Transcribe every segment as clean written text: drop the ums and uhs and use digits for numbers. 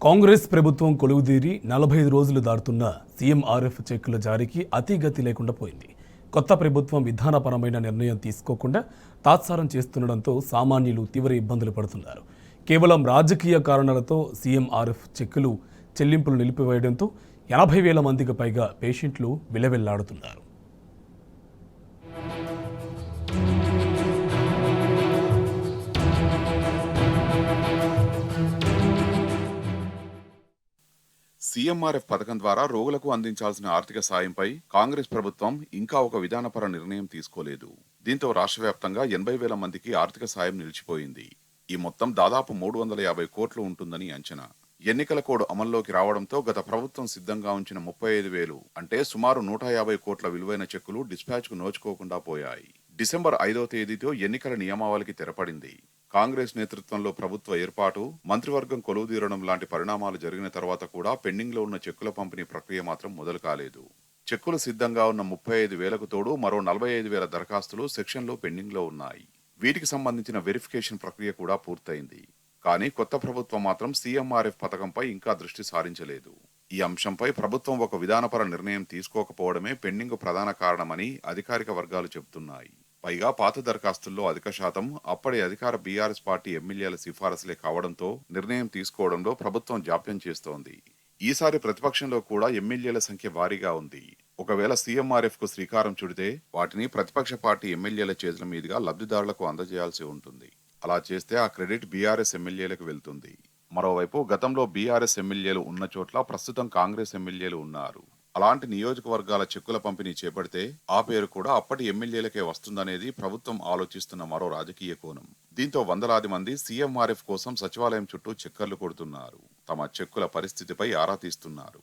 కాంగ్రెస్ ప్రభుత్వం కొలువుదీరి 45 రోజులు దాటుతున్న సీఎంఆర్ఎఫ్ చెక్కుల జారీకి అతిగతి లేకుండా పోయింది. కొత్త ప్రభుత్వం విధానపరమైన నిర్ణయం తీసుకోకుండా తాత్సారం చేస్తుండటంతో సామాన్యులు తీవ్ర ఇబ్బందులు పడుతున్నారు. కేవలం రాజకీయ కారణాలతో సీఎంఆర్ఎఫ్ చెక్కులు చెల్లింపులు నిలిపివేయడంతో 80,000 మందికి పైగా పేషెంట్లు విలవెల్లాడుతున్నారు. సీఎంఆర్ఎఫ్ పథకం ద్వారా రోగులకు అందించాల్సిన ఆర్థిక సాయంపై కాంగ్రెస్ ప్రభుత్వం ఇంకా ఒక విధానపర నిర్ణయం తీసుకోలేదు. దీంతో రాష్ట్ర వ్యాప్తంగా 80,000 మందికి ఆర్థిక సాయం నిలిచిపోయింది. ఈ మొత్తం దాదాపు 350 కోట్లు ఉంటుందని అంచనా. ఎన్నికల కోడ్ అమల్లోకి రావడంతో గత ప్రభుత్వం సిద్ధంగా ఉంచిన 35,000 అంటే సుమారు 150 కోట్ల విలువైన చెక్కులు డిస్పాచ్ కు నోచుకోకుండా పోయాయి. డిసెంబర్ 5వ తేదీతో ఎన్నికల నియమావళికి తెరపడింది. కాంగ్రెస్ నేతృత్వంలో ప్రభుత్వ ఏర్పాటు, మంత్రివర్గం కొలువుదీరడం లాంటి పరిణామాలు జరిగిన తర్వాత కూడా పెండింగ్ లో ఉన్న చెక్కుల పంపిణీ ప్రక్రియ మాత్రం మొదలు కాలేదు. చెక్కులు సిద్ధంగా ఉన్న 35,000కు తోడు మరో 45,000 దరఖాస్తులు సెక్షన్లో పెండింగ్ లో ఉన్నాయి. వీటికి సంబంధించిన వెరిఫికేషన్ ప్రక్రియ కూడా పూర్తయింది. కానీ కొత్త ప్రభుత్వం మాత్రం సీఎంఆర్ఎఫ్ పథకంపై ఇంకా దృష్టి సారించలేదు. ఈ అంశంపై ప్రభుత్వం ఒక విధానపర నిర్ణయం తీసుకోకపోవడమే పెండింగ్ ప్రధాన కారణమని అధికారిక వర్గాలు చెబుతున్నాయి. పైగా పాత దరఖాస్తుల్లో అధిక శాతం అప్పటి అధికార బీఆర్ఎస్ పార్టీ ఎమ్మెల్యేల సిఫారసులే కావడంతో నిర్ణయం తీసుకోవడంలో ప్రభుత్వం జాప్యం చేస్తోంది. ఈసారి ప్రతిపక్షంలో కూడా ఎమ్మెల్యేల సంఖ్య భారీగా ఉంది. ఒకవేళ సీఎంఆర్ఎఫ్ కు శ్రీకారం చుడితే వాటిని ప్రతిపక్ష పార్టీ ఎమ్మెల్యేల చేతుల మీదుగా లబ్ధిదారులకు అందజేయాల్సి ఉంటుంది. అలా చేస్తే ఆ క్రెడిట్ బీఆర్ఎస్ ఎమ్మెల్యేలకు వెళ్తుంది. మరోవైపు గతంలో బీఆర్ఎస్ ఎమ్మెల్యేలు ఉన్న చోట్ల ప్రస్తుతం కాంగ్రెస్ ఎమ్మెల్యేలు ఉన్నారు. అలాంటి నియోజకవర్గాల చెక్కుల పంపిణీ చేపడితే ఆ పేరు కూడా అప్పటి ఎమ్మెల్యేలకే వస్తుందనేది ప్రభుత్వం ఆలోచిస్తున్న మరో రాజకీయ కోణం. దీంతో వందలాది మంది సీఎంఆర్ఎఫ్ కోసం సచివాలయం చుట్టూ చక్కర్లు కొడుతున్నారు. తమ చెక్కుల పరిస్థితిపై ఆరా తీస్తున్నారు.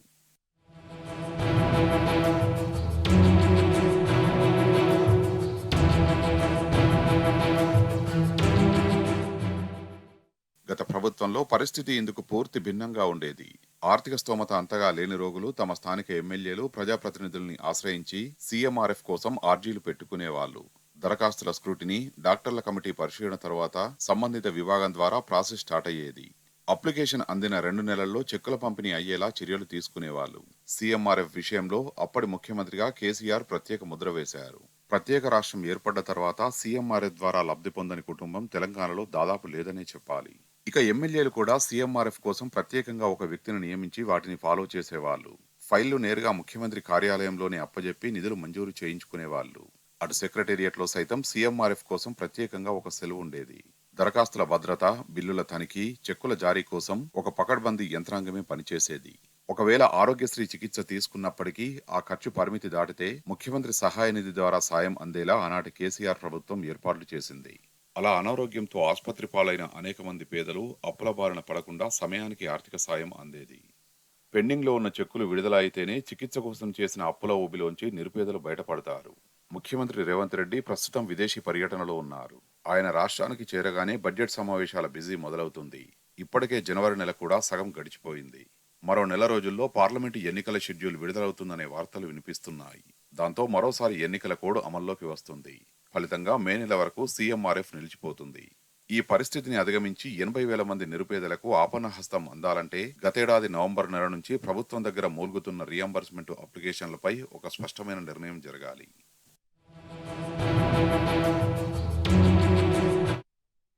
గత ప్రభుత్వంలో పరిస్థితి ఇందుకు పూర్తి భిన్నంగా ఉండేది. ఆర్థిక స్తోమత అంతగా లేని రోగులు తమ స్థానిక ఎమ్మెల్యేలు, ప్రజాప్రతినిధుల్ని ఆశ్రయించి సీఎంఆర్ఎఫ్ కోసం ఆర్జీలు పెట్టుకునేవాళ్లు. దరఖాస్తుల స్క్రూటినీ, డాక్టర్ల కమిటీ పరిశీలన తర్వాత సంబంధిత విభాగం ద్వారా ప్రాసెస్ స్టార్ట్ అయ్యేది. అప్లికేషన్ అందిన 2 నెలల్లో చెక్కుల పంపిణీ అయ్యేలా చర్యలు తీసుకునేవాళ్లు. సీఎంఆర్ఎఫ్ విషయంలో అప్పటి ముఖ్యమంత్రిగా కేసీఆర్ ప్రత్యేక ముద్ర వేశారు. ప్రత్యేక రాష్ట్రం ఏర్పడ్డ తర్వాత సీఎంఆర్ఎఫ్ ద్వారా లబ్ధి పొందని కుటుంబం తెలంగాణలో దాదాపు లేదనే చెప్పాలి. ఇక ఎమ్మెల్యేలు కూడా సీఎంఆర్ఎఫ్ కోసం ప్రత్యేకంగా ఒక వ్యక్తిని నియమించి వాటిని ఫాలో చేసేవాళ్లు. ఫైళ్లు నేరుగా ముఖ్యమంత్రి కార్యాలయంలోనే అప్పజెప్పి నిధులు మంజూరు చేయించుకునేవాళ్లు. అటు సెక్రటేరియట్ లో సైతం సీఎంఆర్ఎఫ్ కోసం ప్రత్యేకంగా ఒక సెలవు ఉండేది. దరఖాస్తుల భద్రత, బిల్లుల తనిఖీ, చెక్కుల జారీ కోసం ఒక పకడ్బందీ యంత్రాంగమే పనిచేసేది. ఒకవేళ ఆరోగ్యశ్రీ చికిత్స తీసుకున్నప్పటికీ ఆ ఖర్చు పరిమితి దాటితే ముఖ్యమంత్రి సహాయ నిధి ద్వారా సాయం అందేలా ఆనాటి కేసీఆర్ ప్రభుత్వం ఏర్పాట్లు చేసింది. అలా అనారోగ్యంతో ఆసుపత్రి పాలైన అనేక మంది పేదలు అప్పుల బారిన పడకుండా సమయానికి ఆర్థిక సాయం అందేది. పెండింగ్ లో ఉన్న చెక్కులు విడుదల అయితేనే చికిత్స కోసం చేసిన అప్పుల ఊబిలోంచి నిరుపేదలు బయటపడతారు. ముఖ్యమంత్రి రేవంత్ రెడ్డి ప్రస్తుతం విదేశీ పర్యటనలో ఉన్నారు. ఆయన రాష్ట్రానికి చేరగానే బడ్జెట్ సమావేశాల బిజీ మొదలవుతుంది. ఇప్పటికే జనవరి నెల కూడా సగం గడిచిపోయింది. మరో నెల రోజుల్లో పార్లమెంటు ఎన్నికల షెడ్యూల్ విడుదలవుతుందనే వార్తలు వినిపిస్తున్నాయి. దాంతో మరోసారి ఎన్నికల కోడ్ అమల్లోకి వస్తుంది. ఫలితంగా మే నెల వరకు సీఎంఆర్ఎఫ్ నిలిచిపోతుంది. ఈ పరిస్థితిని అధిగమించి 80,000 మంది నిరుపేదలకు ఆపన్న హస్తం అందాలంటే గతేడాది నవంబర్ నెల నుంచి ప్రభుత్వం దగ్గర మూల్గుతున్న రియంబర్స్మెంట్ అప్లికేషన్లపై ఒక స్పష్టమైన నిర్ణయం జరగాలి.